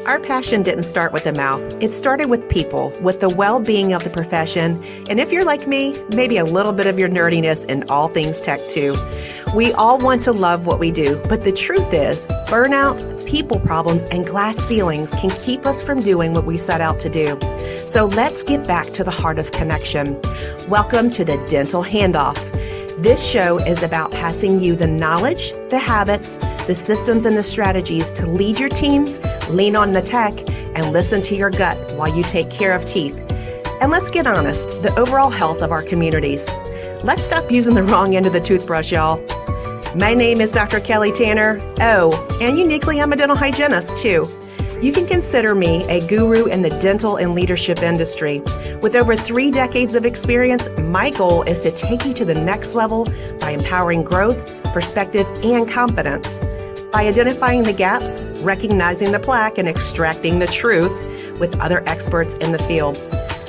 Our passion didn't start with the mouth. It started with people, with the well-being of the profession, and if you're like me, maybe a little bit of your nerdiness in all things tech too. We all want to love what we do, but the truth is, burnout, people problems, and glass ceilings can keep us from doing what we set out to do. So let's get back to the heart of connection. Welcome to the Dental Handoff. This show is about passing you the knowledge, the habits, the systems, and the strategies to lead your teams, lean on the tech, and listen to your gut while you take care of teeth. And let's get honest, the overall health of our communities. Let's stop using the wrong end of the toothbrush, y'all. My name is Dr. Kelly Tanner. Oh, and uniquely, I'm a dental hygienist too. You can consider me a guru in the dental and leadership industry. With over 3 decades of experience, my goal is to take you to the next level by empowering growth, perspective, and confidence. By identifying the gaps, recognizing the plaque, and extracting the truth with other experts in the field.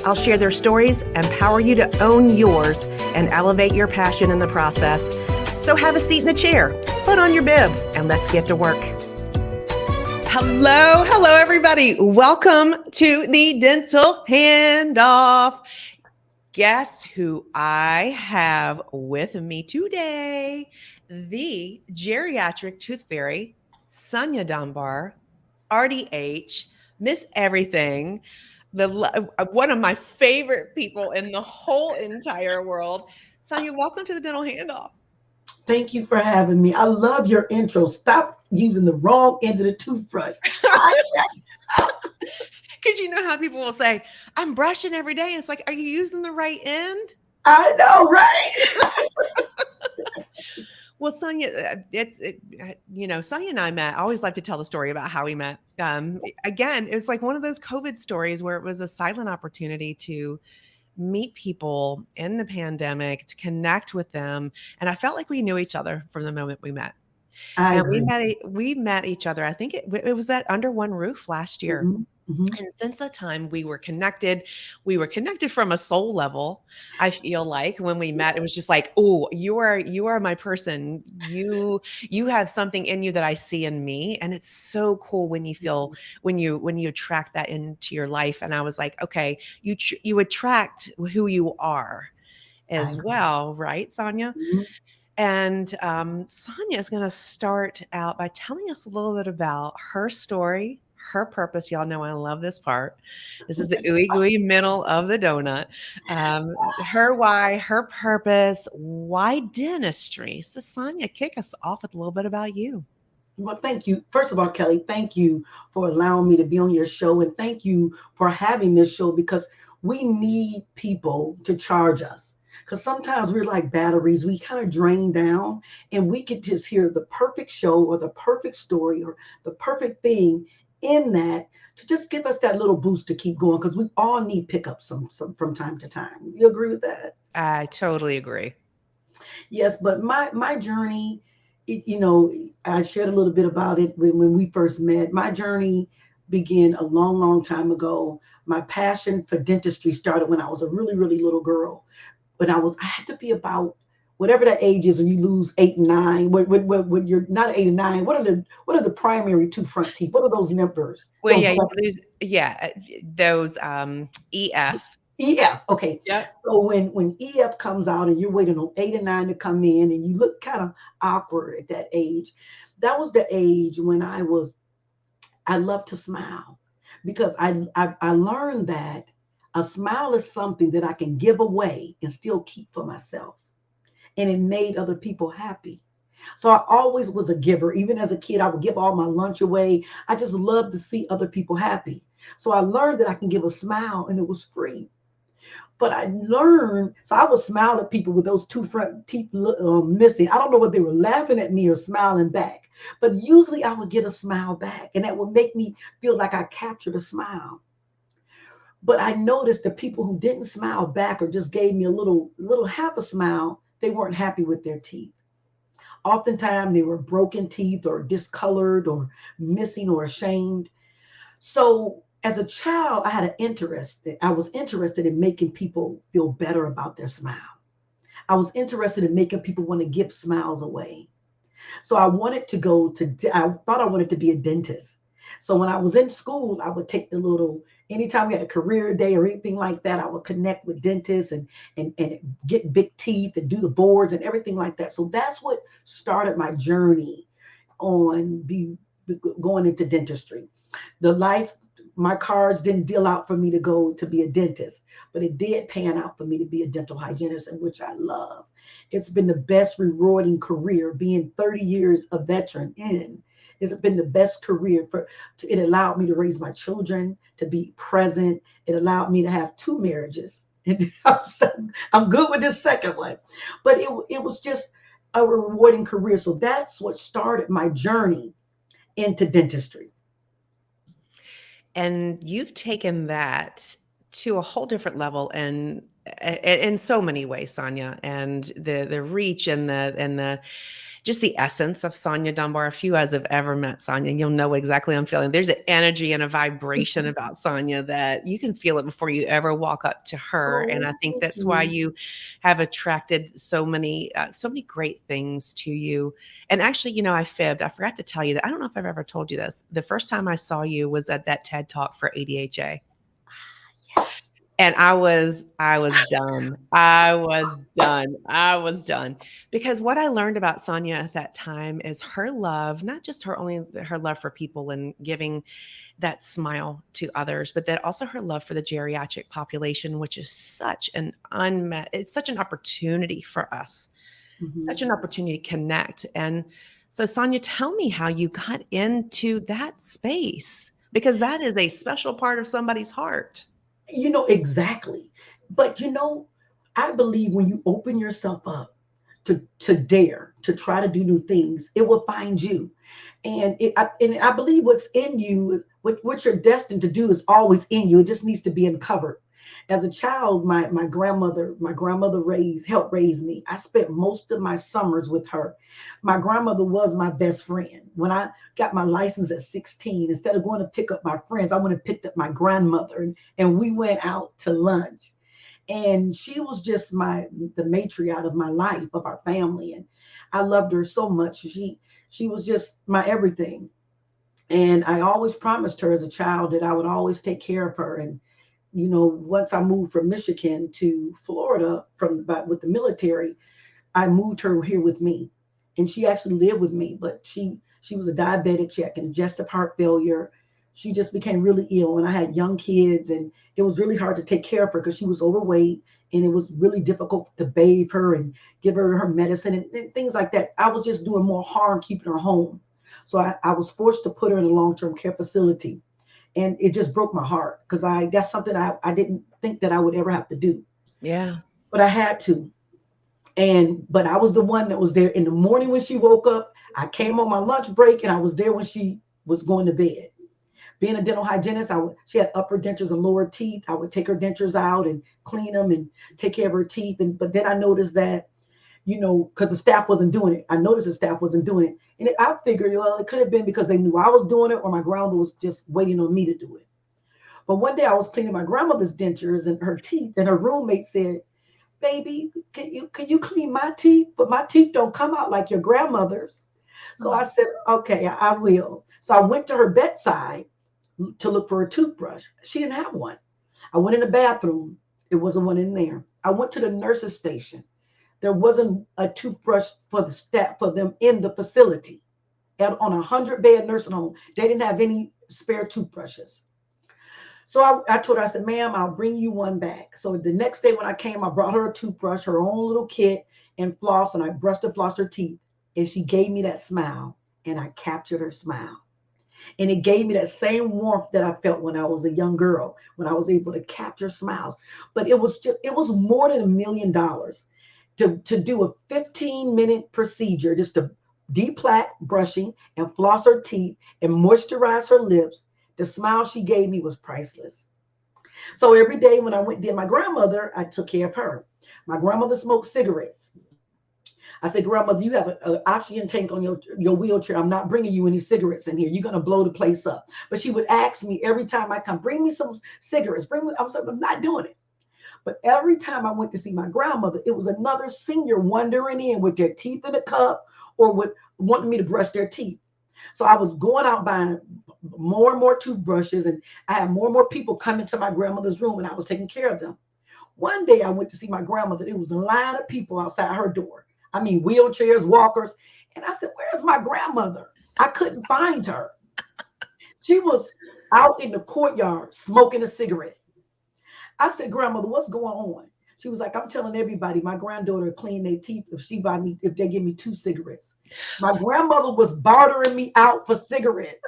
I'll share their stories, empower you to own yours, and elevate your passion in the process. So have a seat in the chair, put on your bib, and let's get to work. Hello, everybody. Welcome to the Dental Handoff. Guess who I have with me today? The Geriatric Toothfairy, Sonya Dunbar, RDH, Miss Everything, one of my favorite people in the whole entire world. Sonya, welcome to the Dental Handoff. Thank you for having me. I love your intro. Stop using the wrong end of the toothbrush. Because you know how people will say, I'm brushing every day. And it's like, are you using the right end? I know, right? Well, Sonya, Sonya and I met. I always like to tell the story about how we met. Again, it was like one of those COVID stories where it was a silent opportunity to meet people in the pandemic, to connect with them. And I felt like we knew each other from the moment we met. We met each other. I think it was at Under One Roof last year. Mm-hmm. Mm-hmm. And since the time we were connected from a soul level. I feel like when we met, it was just like, oh, you are my person. You have something in you that I see in me. And it's so cool when you feel, when you attract that into your life. And I was like, okay, you attract who you are as well. Right, Sonya? Mm-hmm. And Sonya is going to start out by telling us a little bit about her story, her purpose. Y'all know I love this part. This is the ooey gooey middle of the donut. Her why, her purpose, why dentistry. So Sonya, kick us off with a little bit about you. Well, thank you. First of all, Kelly, thank you for allowing me to be on your show. And thank you for having this show, because we need people to charge us. Because sometimes we're like batteries, we kind of drain down, and we could just hear the perfect show or the perfect story or the perfect thing in that to just give us that little boost to keep going, because we all need pickups some from time to time. You agree with that? I totally agree. Yes, but my journey, I shared a little bit about it when we first met. My journey began a long, long time ago. My passion for dentistry started when I was a really, really little girl. But I had to be about whatever that age is when you lose 8 and 9. When you're not 8 and 9, what are the primary 2 front teeth? What are those numbers? Well, those EF. EF. Okay. Yep. So when EF comes out and you're waiting on 8 and 9 to come in, and you look kind of awkward at that age, that was the age when I love to smile, because I learned that a smile is something that I can give away and still keep for myself. And it made other people happy. So I always was a giver. Even as a kid, I would give all my lunch away. I just loved to see other people happy. So I learned that I can give a smile, and it was free. But I learned, so I would smile at people with those 2 front teeth missing. I don't know whether they were laughing at me or smiling back, but usually I would get a smile back, and that would make me feel like I captured a smile. But I noticed the people who didn't smile back or just gave me a little half a smile, they weren't happy with their teeth. Oftentimes they were broken teeth or discolored or missing or ashamed. So as a child, I had an interest. I was interested in making people feel better about their smile. I was interested in making people want to give smiles away. So I thought I wanted to be a dentist. So when I was in school, I would take the little, anytime we had a career day or anything like that, I would connect with dentists and get big teeth and do the boards and everything like that. So that's what started my journey on going into dentistry. The life, my cards didn't deal out for me to go to be a dentist, but it did pan out for me to be a dental hygienist, in which I love. It's been the best rewarding career, being 30 years a veteran in. It's been the best career it allowed me to raise my children, to be present. It allowed me to have two marriages. And I'm good with this second one. But it was just a rewarding career. So that's what started my journey into dentistry. And you've taken that to a whole different level and in so many ways, Sonya, and the reach and the just the essence of Sonya Dunbar. If you guys have ever met Sonya, you'll know exactly I'm feeling. There's an energy and a vibration about Sonya that you can feel it before you ever walk up to her. And Oh, I think thank that's why you. you have attracted so many great things to you. And actually, I fibbed. I forgot to tell you that. I don't know if I've ever told you this. The first time I saw you was at that TED Talk for ADHA. Yes. And I was done. I was done. I was done. Because what I learned about Sonya at that time is her love, not just her only her love for people and giving that smile to others, but that also her love for the geriatric population, which is it's such an opportunity for us, such Mhm. an opportunity to connect. And so, Sonya, tell me how you got into that space, because that is a special part of somebody's heart. Exactly. But I believe when you open yourself up to dare to try to do new things, it will find you. And I believe what's in you, what you're destined to do, is always in you. It just needs to be uncovered. As a child, my grandmother helped raise me. I spent most of my summers with her. My grandmother was my best friend. When I got my license at 16, instead of going to pick up my friends, I went and picked up my grandmother, and we went out to lunch. And she was just the matriarch of my life, of our family, and I loved her so much. She was just my everything. And I always promised her as a child that I would always take care of her. And once I moved from Michigan to Florida with the military, I moved her here with me, and she actually lived with me. But she was a diabetic. She had congestive heart failure. She just became really ill, and I had young kids, and it was really hard to take care of her because she was overweight, and it was really difficult to bathe her and give her medicine and things like that. I was just doing more harm keeping her home, so I was forced to put her in a long-term care facility, and it just broke my heart because that's something I didn't think that I would ever have to do, Yeah. but I had to. But I was the one that was there in the morning when she woke up. I came on my lunch break, and I was there when she was going to bed. Being a dental hygienist, she had upper dentures and lower teeth. I would take her dentures out and clean them and take care of her teeth. But then I noticed that, because the staff wasn't doing it. I noticed the staff wasn't doing it. And I figured, well, it could have been because they knew I was doing it, or my grandmother was just waiting on me to do it. But one day I was cleaning my grandmother's dentures and her teeth, and her roommate said, "Baby, can you clean my teeth? But my teeth don't come out like your grandmother's." So I said, "Okay, I will." So I went to her bedside to look for a toothbrush. She didn't have one. I went in the bathroom. It wasn't one in there. I went to the nurse's station. There wasn't a toothbrush for the staff for them in the facility. On 100-bed nursing home, they didn't have any spare toothbrushes. So I told her, I said, "Ma'am, I'll bring you one back." So the next day when I came, I brought her a toothbrush, her own little kit, and floss, and I brushed and flossed her teeth. And she gave me that smile, and I captured her smile. And it gave me that same warmth that I felt when I was a young girl, when I was able to capture smiles. But it was more than $1 million to do a 15-minute procedure, just to deplat brushing and floss her teeth and moisturize her lips. The smile she gave me was priceless. So every day when I went to my grandmother, I took care of her. My grandmother smoked cigarettes. I said, "Grandmother, you have an oxygen tank on your wheelchair. I'm not bringing you any cigarettes in here. You're going to blow the place up." But she would ask me every time I come, "Bring me some cigarettes. Bring me." I was like, "I'm not doing it." But every time I went to see my grandmother, it was another senior wandering in with their teeth in a cup or with wanting me to brush their teeth. So I was going out buying more and more toothbrushes, and I had more and more people come into my grandmother's room, and I was taking care of them. One day I went to see my grandmother. It was a line of people outside her door. I mean, wheelchairs, walkers. And I said, "Where's my grandmother?" I couldn't find her. She was out in the courtyard smoking a cigarette. I said, "Grandmother, what's going on?" She was like, "I'm telling everybody my granddaughter clean their teeth if they give me 2 cigarettes." My grandmother was bartering me out for cigarettes.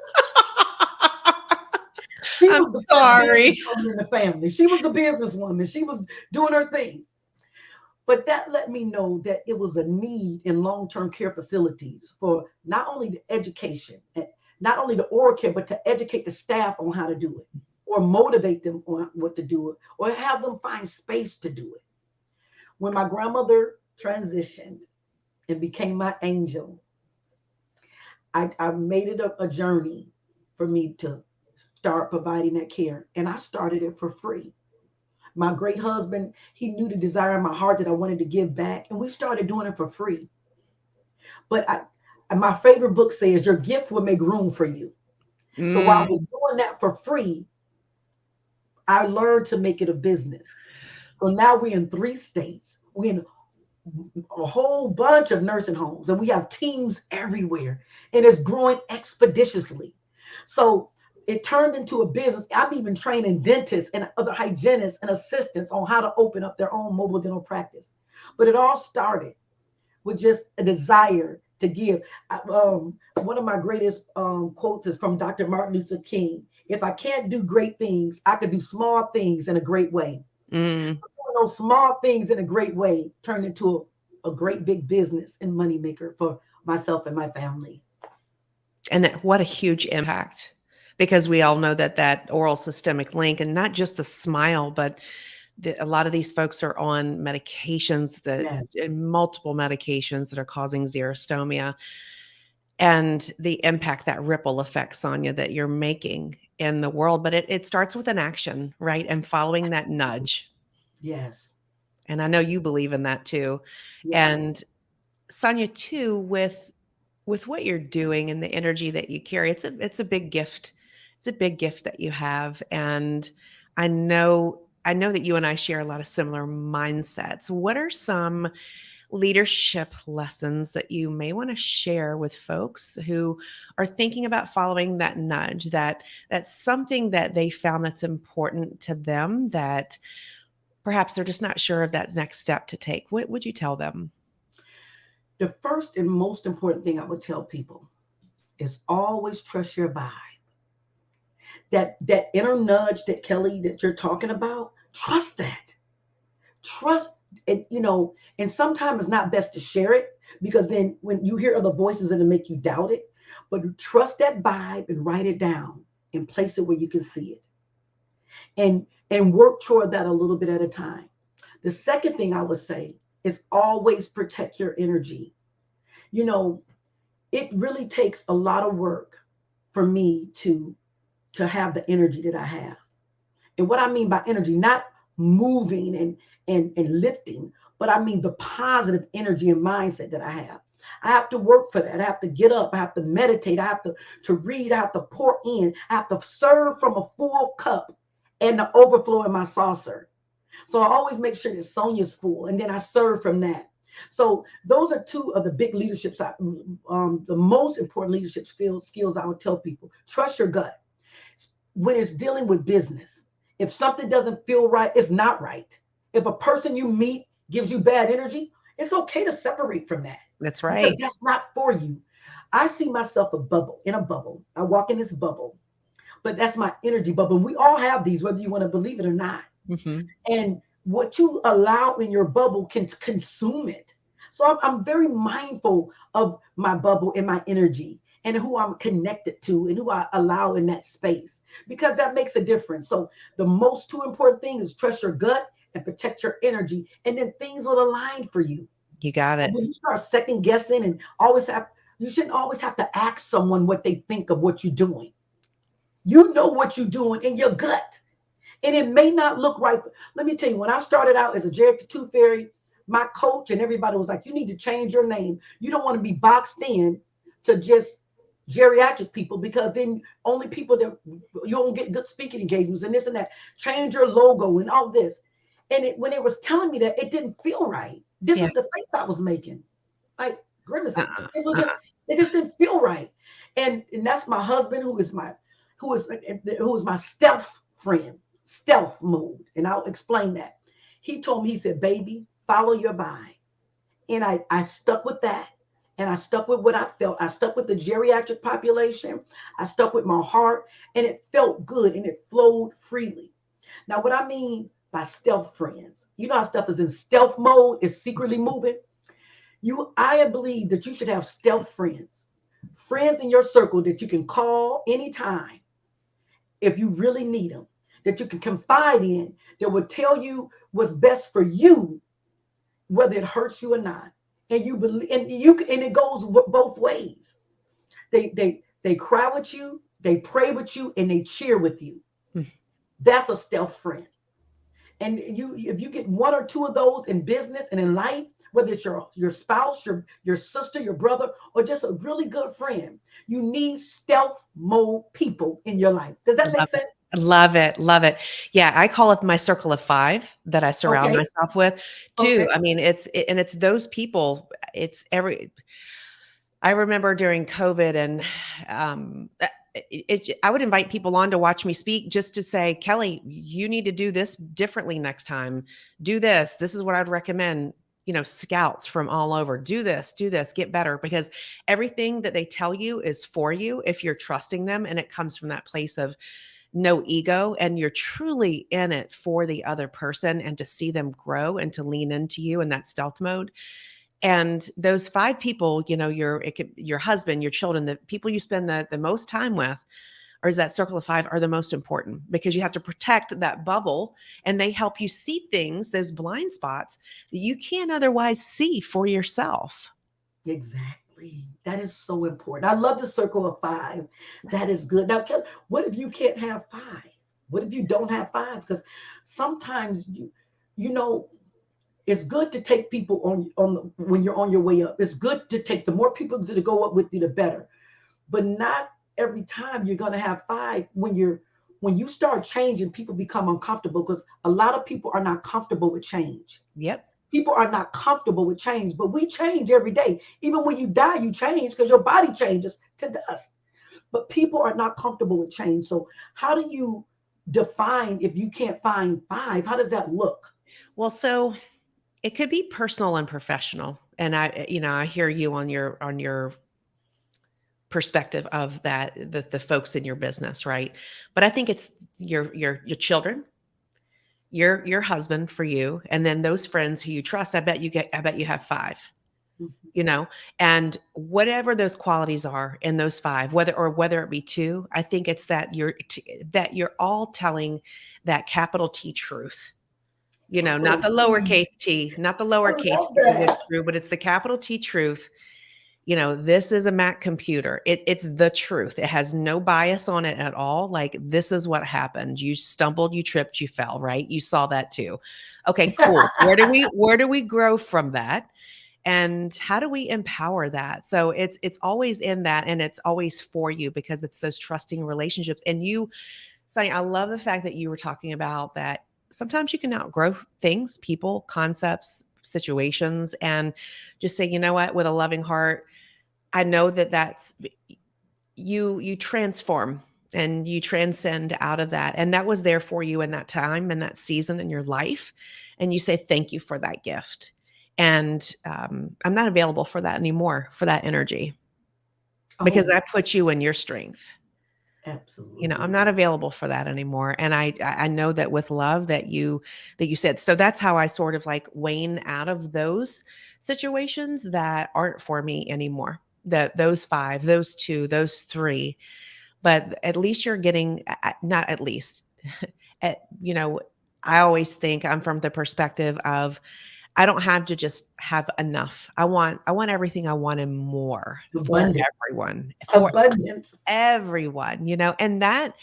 She I'm was the first sorry. businesswoman in the family. She was a businesswoman. She was doing her thing. But that let me know that it was a need in long-term care facilities for not only the education, and not only the oral care, but to educate the staff on how to do it, or motivate them on what to do it, or have them find space to do it. When my grandmother transitioned and became my angel, I made it a journey for me to start providing that care. And I started it for free. My great husband, he knew the desire in my heart that I wanted to give back. And we started doing it for free. But my favorite book says your gift will make room for you. So while I was doing that for free, I learned to make it a business. So now we're in 3 states. We're in a whole bunch of nursing homes, and we have teams everywhere, and it's growing expeditiously. So it turned into a business. I'm even training dentists and other hygienists and assistants on how to open up their own mobile dental practice. But it all started with just a desire to give. One of my greatest quotes is from Dr. Martin Luther King. If I can't do great things, I can do small things in a great way. Those small things in a great way turned into a great big business and moneymaker for myself and my family. And what a huge impact, because we all know that oral systemic link, and not just the smile, but a lot of these folks are on medications multiple medications that are causing xerostomia, and the impact, that ripple effect, Sonya, that you're making in the world. But it starts with an action, right? And following that nudge. Yes. And I know you believe in that too. Yes. And Sonya, too, with what you're doing and the energy that you carry, it's a big gift. It's a big gift that you have. And I know that you and I share a lot of similar mindsets. What are some leadership lessons that you may want to share with folks who are thinking about following that nudge, that's something that they found that's important to them, that perhaps they're just not sure of that next step to take? What would you tell them? The first and most important thing I would tell people is always trust your vibe. That inner nudge that Kelly, that you're talking about, trust that. Trust it, and sometimes it's not best to share it, because then when you hear other voices, it'll make you doubt it. But trust that vibe and write it down and place it where you can see it. And work toward that a little bit at a time. The second thing I would say is always protect your energy. It really takes a lot of work for me to have the energy that I have. And what I mean by energy, not moving and lifting, but I mean the positive energy and mindset that I have. I have to work for that. I have to get up. I have to meditate. I have to read. I have to pour in. I have to serve from a full cup and the overflow in my saucer. So I always make sure that Sonya's full, and then I serve from that. So those are 2 of the big leaderships, the most important leadership skills I would tell people. Trust your gut. When it's dealing with business, if something doesn't feel right, it's not right. If a person you meet gives you bad energy, it's okay to separate from that. That's right. Because that's not for you. I see myself in a bubble. I walk in this bubble, but that's my energy bubble. We all have these, whether you want to believe it or not. And what you allow in your bubble can consume it. So I'm very mindful of my bubble and my energy, and who I'm connected to and who I allow in that space, because that makes a difference. So the most 2 important things is trust your gut and protect your energy, and then things will align for you. You got it. And when you start second guessing and you shouldn't always have to ask someone what they think of what you're doing. You know what you're doing in your gut. And it may not look right. Let me tell you, when I started out as a Geriatric Toothfairy, my coach and everybody was like, you need to change your name. You don't want to be boxed in to just geriatric people, because then only people that you don't get good speaking engagements and this and that. Change your logo and all this. And when it was telling me that, it didn't feel right. This Yeah. is the face I was making, like grimacing. Uh-uh. It just didn't feel right. And that's my husband, who is my stealth friend, stealth mode. And I'll explain that. He told me, he said, baby, follow your vibe. And I stuck with that. And I stuck with what I felt. I stuck with the geriatric population. I stuck with my heart, and it felt good and it flowed freely. Now, what I mean by stealth friends, you know how stuff is in stealth mode, is secretly moving. I believe that you should have stealth friends, friends in your circle that you can call anytime if you really need them, that you can confide in, that will tell you what's best for you, whether it hurts you or not. And you believe, and it goes both ways. They cry with you, they pray with you, and they cheer with you. Mm. That's a stealth friend. And if you get one or two of those in business and in life, whether it's your spouse, your sister, your brother, or just a really good friend, you need stealth mode people in your life. Does that make Love it. sense? Love it. Love it. Yeah. I call it my circle of 5 that I surround Okay. myself with too. Okay. I mean, it's those people. I remember during COVID and, I would invite people on to watch me speak just to say, Kelly, you need to do this differently next time. Do this. This is what I'd recommend. Scouts from all over, do this, get better, because everything that they tell you is for you if you're trusting them. And it comes from that place of no ego, and you're truly in it for the other person and to see them grow and to lean into you in that stealth mode. And those 5 people, your husband, your children, the people you spend the most time with, or is that circle of 5, are the most important, because you have to protect that bubble, and they help you see things, those blind spots that you can't otherwise see for yourself. Exactly. That is so important. I love the circle of 5. That is good. Now, what if you can't have 5? What if you don't have 5? Because sometimes you know, it's good to take people when you're on your way up. It's good to take the more people to go up with you, the better. But not every time you're going to have 5. When you start changing, people become uncomfortable, because a lot of people are not comfortable with change. Yep. People are not comfortable with change, but we change every day. Even when you die, you change, because your body changes to dust. But people are not comfortable with change. So how do you define, if you can't find 5, how does that look? Well, so it could be personal and professional. And I hear you on your perspective of that, the folks in your business, right? But I think it's your children, your husband for you, and then those friends who you trust. I bet you have 5. Mhm. you know and whatever those qualities are in those 5, whether it be 2, I think it's that you're all telling that capital T truth. Not Oh, the lowercase t, not the I lowercase love t of that. it's true, but it's the capital T truth. This is a Mac computer. It's the truth. It has no bias on it at all. Like, this is what happened. You stumbled, you tripped, you fell, right? You saw that too. Okay, cool. Where do we grow from that? And how do we empower that? So it's always in that, and it's always for you, because it's those trusting relationships. And you, Sonia, I love the fact that you were talking about that sometimes you can outgrow things, people, concepts, situations, and just say, you know what, with a loving heart, I know that's you transform and you transcend out of that. And that was there for you in that time and that season in your life. And you say, thank you for that gift. And I'm not available for that anymore, for that energy, because Oh, I put you in your strength. I'm absolutely. not available for that anymore. And I know that with love that you said. So that's how I sort of like wane out of those situations that aren't for me anymore. That those 5, those 2, those 3, but at least you're getting, not at least, at, I always think I'm from the perspective of, I don't have to just have enough. I want everything I want and more for Abundance. everyone, Abundance. and that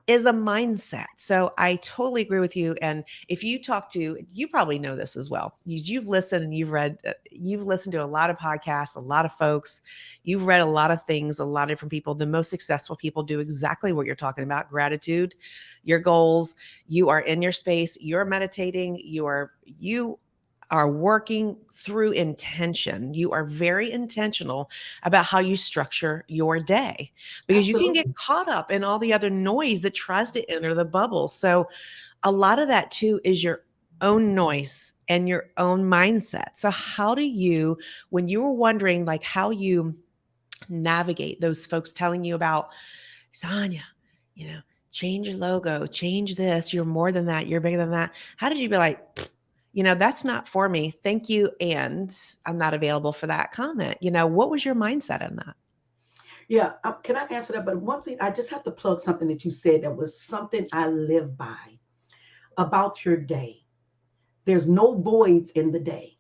is a mindset. So I totally agree with you. And if you talk to, you probably know this as well. You've listened and you've read, you've listened to a lot of podcasts, a lot of folks, you've read a lot of things, a lot of different people. The most successful people do exactly what you're talking about: gratitude, your goals. You are in your space, you're meditating, you are working through intention. You are very intentional about how you structure your day, because you can get Absolutely. caught up in all the other noise that tries to enter the bubble. So a lot of that too is your own noise and your own mindset. So how do you, when you were wondering like how you navigate those folks telling you about, Sonya, you know, change your logo, change this, you're more than that, you're bigger than that. How did you be like, that's not for me. Thank you. And I'm not available for that comment. What was your mindset in that? Yeah, can I answer that? But one thing, I just have to plug something that you said that was something I live by about your day. There's no voids in the day.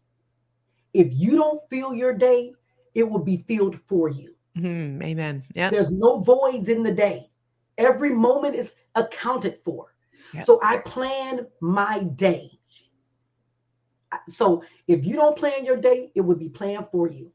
If you don't feel your day, it will be filled for you. Amen. Yep. There's no voids in the day. Every moment is accounted for. Yep. So I plan my day. So if you don't plan your day, it would be planned for you.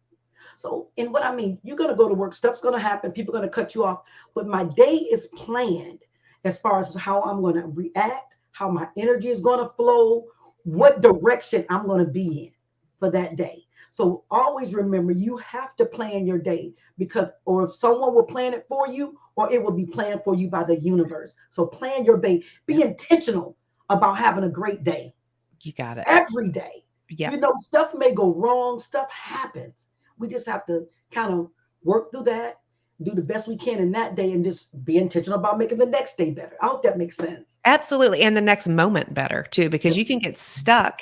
So, and what I mean, you're going to go to work, stuff's going to happen, people are going to cut you off, but my day is planned as far as how I'm going to react, how my energy is going to flow, Yep. what direction I'm going to be in for that day. So always remember, you have to plan your day, because, or if someone will plan it for you, or it will be planned for you by the universe. So plan your day, be Yep. intentional about having a great day You got it. every day. Yep. Stuff may go wrong, stuff happens. We just have to kind of work through that, do the best we can in that day, and just be intentional about making the next day better. I hope that makes sense. Absolutely. And the next moment better too, because Yes. you can get stuck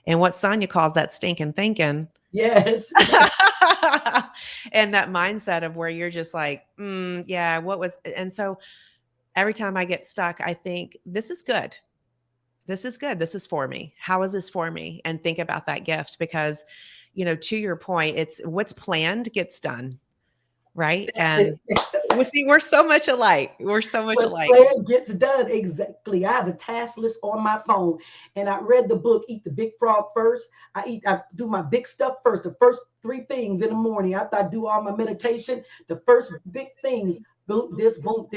in what Sonya calls that stinking thinking. Yes. And that mindset of where you're just like, yeah, and so every time I get stuck, I think this is good. This is good. This is for me. How is this for me? And think about that gift, because, to your point, it's what's planned gets done. Right. That's it. And we see, we're so much alike. We're so much What's alike. planned gets done. Exactly. I have a task list on my phone, and I read the book Eat the Big Frog First. I do my big stuff first, the first three things in the morning after I do all my meditation. The first big things, boom, this, boom.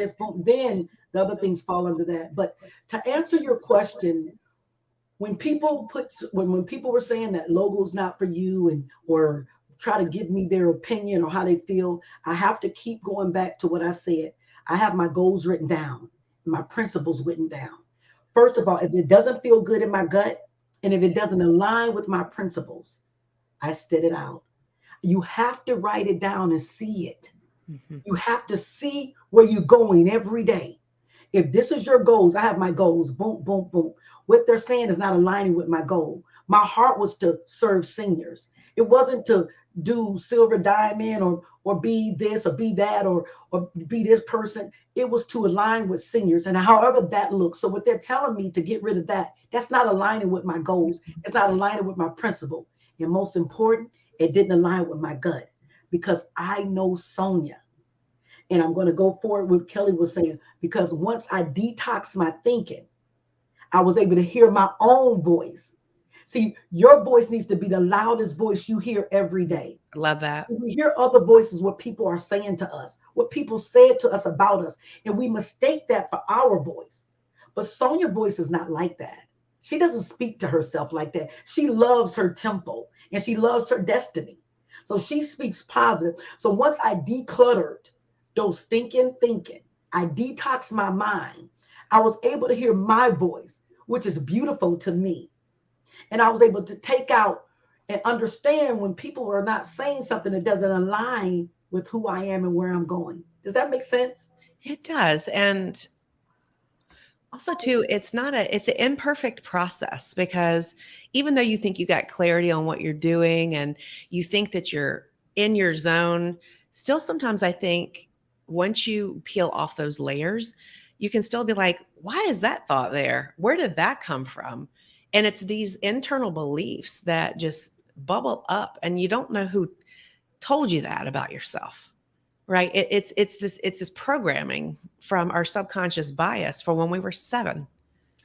Then the other things fall under that. But to answer your question, when people were saying that logo's not for you, and or try to give me their opinion or how they feel, I have to keep going back to what I said. I have my goals written down, my principles written down. First of all, if it doesn't feel good in my gut, and if it doesn't align with my principles, I spit it out. You have to write it down and see it. Mhm. You have to see where you're going every day. If this is your goals, I have my goals, boom, boom, boom. What they're saying is not aligning with my goal. My heart was to serve seniors. It wasn't to do silver diamond, or be this or be that, or be this person. It was to align with seniors, and however that looks. So what they're telling me to get rid of that, that's not aligning with my goals. It's not aligning with my principle. And most important, it didn't align with my gut, because I know Sonya. And I'm going to go forward with Kelly was saying, because once I detox my thinking, I was able to hear my own voice. See, your voice needs to be the loudest voice you hear every day. I love that. We hear other voices, what people are saying to us, what people said to us about us, and we mistake that for our voice. But Sonia's voice is not like that. She doesn't speak to herself like that. She loves her temple and she loves her destiny. So she speaks positive. So once I decluttered those thinking, I detoxed my mind. I was able to hear my voice, which is beautiful to me. And I was able to take out and understand when people are not saying something that doesn't align with who I am and where I'm going. Does that make sense? It does. And also too, it's an imperfect process, because even though you think you got clarity on what you're doing and you think that you're in your zone, still sometimes I think once you peel off those layers, you can still be like, why is that thought there? Where did that come from? And it's these internal beliefs that just bubble up and you don't know who told you that about yourself. right? It's this programming from our subconscious bias from when we were 7.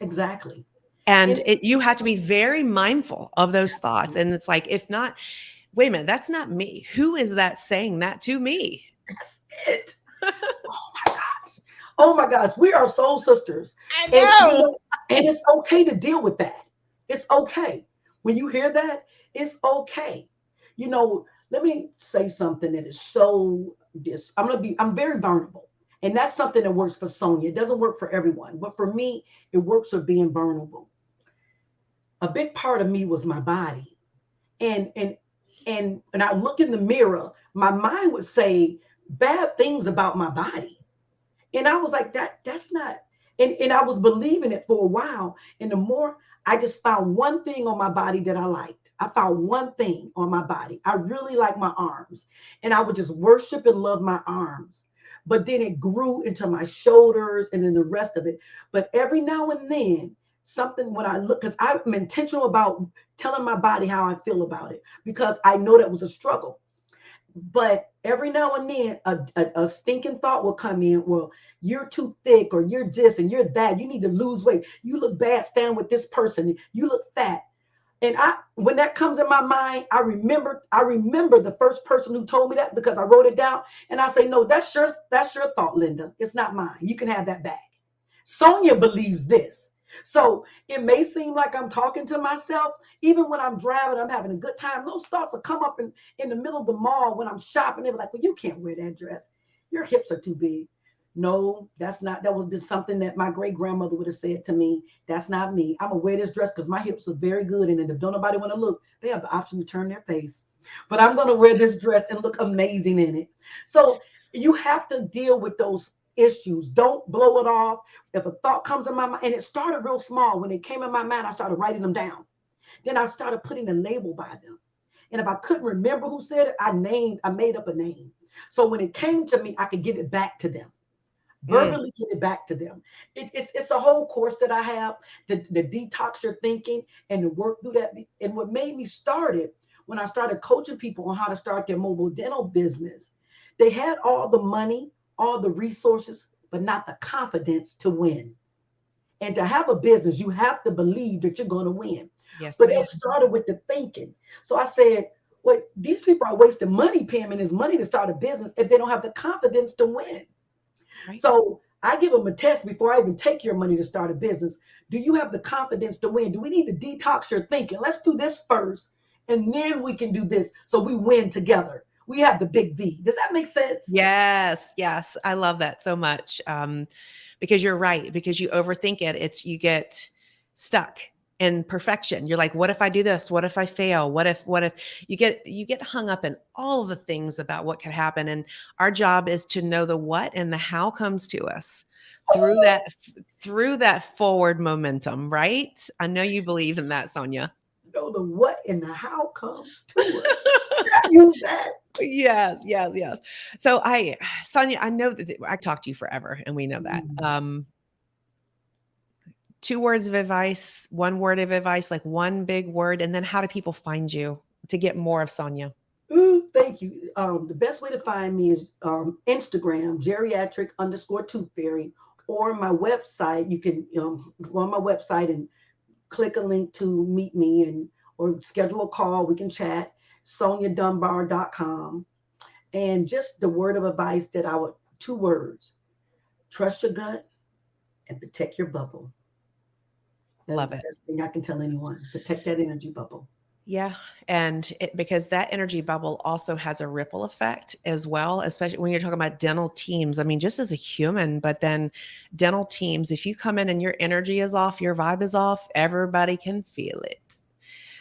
Exactly. And And you have to be very mindful of those thoughts. And it's like, if not, wait a minute, that's not me. Who is that saying that to me? that's it. Oh my gosh. Oh my gosh. We are soul sisters. I And know. and it's okay to deal with that. It's okay. When you hear that, it's okay. Let me say something that is so I'm very vulnerable. And that's something that works for Sonya. It doesn't work for everyone, but for me, it works for being vulnerable. A big part of me was my body. And I look in the mirror, my mind would say bad things about my body. And I was like, that's not, and I was believing it for a while. And the more I just found one thing on my body that I liked. I found one thing on my body. I really like my arms. And I would just worship and love my arms. But then it grew into my shoulders and then the rest of it. But every now and then, something when I look, because I'm intentional about telling my body how I feel about it, because I know that was a struggle. But every now and then, a stinking thought will come in. Well, you're too thick, or you're this and you're that. You need to lose weight. You look bad standing with this person. You look fat. And when that comes in my mind, I remember the first person who told me that, because I wrote it down. And I say, no, that's your thought, Linda. It's not mine. You can have that back. Sonya believes this. So it may seem like I'm talking to myself. Even when I'm driving, I'm having a good time. Those thoughts will come up in the middle of the mall when I'm shopping. They're like, well, you can't wear that dress. Your hips are too big. No, that's not. That would be something that my great grandmother would have said to me. That's not me. I'm going to wear this dress because my hips are very good. And if don't nobody want to look, they have the option to turn their face. But I'm going to wear this dress and look amazing in it. So you have to deal with those issues. Don't blow it off. If a thought comes in my mind, and it started real small. When it came in my mind, I started writing them down. Then I started putting a label by them. And if I couldn't remember who said it, I made up a name. So when it came to me, I could give it back to them. Mm. Verbally give it back to them. It's a whole course that I have to detox your thinking and to work through that. And what made me start it, when I started coaching people on how to start their mobile dental business, they had all the money, all the resources, but not the confidence to win. And to have a business, you have to believe that you're going to win. Yes, But ma'am. it started with the thinking. So I said, well, these people are wasting money paying me this money to start a business if they don't have the confidence to win. Right. So I give them a test before I even take your money to start a business. Do you have the confidence to win? Do we need to detox your thinking? Let's do this first, and then we can do this so we win together. We have the big V. Does that make sense? Yes, yes. I love that so much. Because you're right, because you overthink it. You get stuck in perfection. You're like, what if I do this? What if I fail? What if you get hung up in all of the things about what could happen. And our job is to know the what and the how comes to us through that forward momentum, right? I know you believe in that, Sonia. Know the what and the how comes to us. I use that. Yes, yes, yes. So Sonia, I know that I talked to you forever, and we know that. Mm. 2 words of advice, 1 word of advice, like one big word, and then how do people find you to get more of Sonia? Ooh, thank you. The best way to find me is Instagram, geriatric_toothfairy, or my website. You can go on my website and click a link to meet me and or schedule a call. We can chat. SonyaDunbar.com. And just the word of advice that 2 words: trust your gut and protect your bubble. That is Love the it. best thing I can tell anyone. Protect that energy bubble. Yeah. And because that energy bubble also has a ripple effect as well, especially when you're talking about dental teams. I mean, just as a human, but then dental teams, if you come in and your energy is off, your vibe is off, everybody can feel it.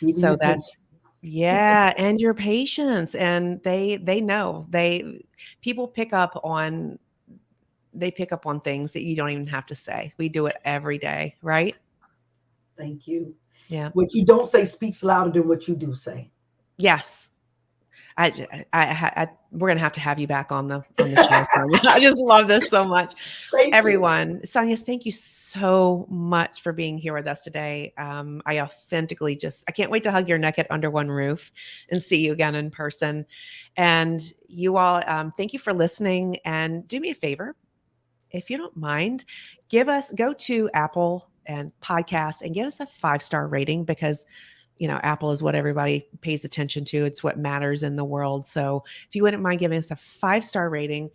Even So your patient. that's yeah, and your patience, and they know people pick up on things that you don't even have to say. We do it every day, right? Thank you. Yeah. What you don't say speaks louder than what you do say. Yes. We're gonna have to have you back on the show, Sonya. I just love this so much. Thank you. Everyone, Sonya, thank you so much for being here with us today. I authentically I can't wait to hug your neck at Under One Roof and see you again in person. And you all, thank you for listening. And do me a favor, if you don't mind, go to Apple and podcast and give us a 5-star rating, because Apple is what everybody pays attention to. It's what matters in the world. So if you wouldn't mind giving us a 5-star rating,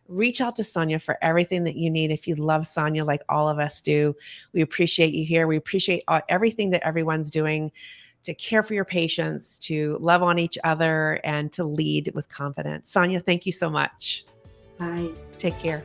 reach out to Sonya for everything that you need. If you love Sonya like all of us do, we appreciate you here. We appreciate everything that everyone's doing to care for your patients, to love on each other, and to lead with confidence. Sonya, thank you so much. Bye. Take care.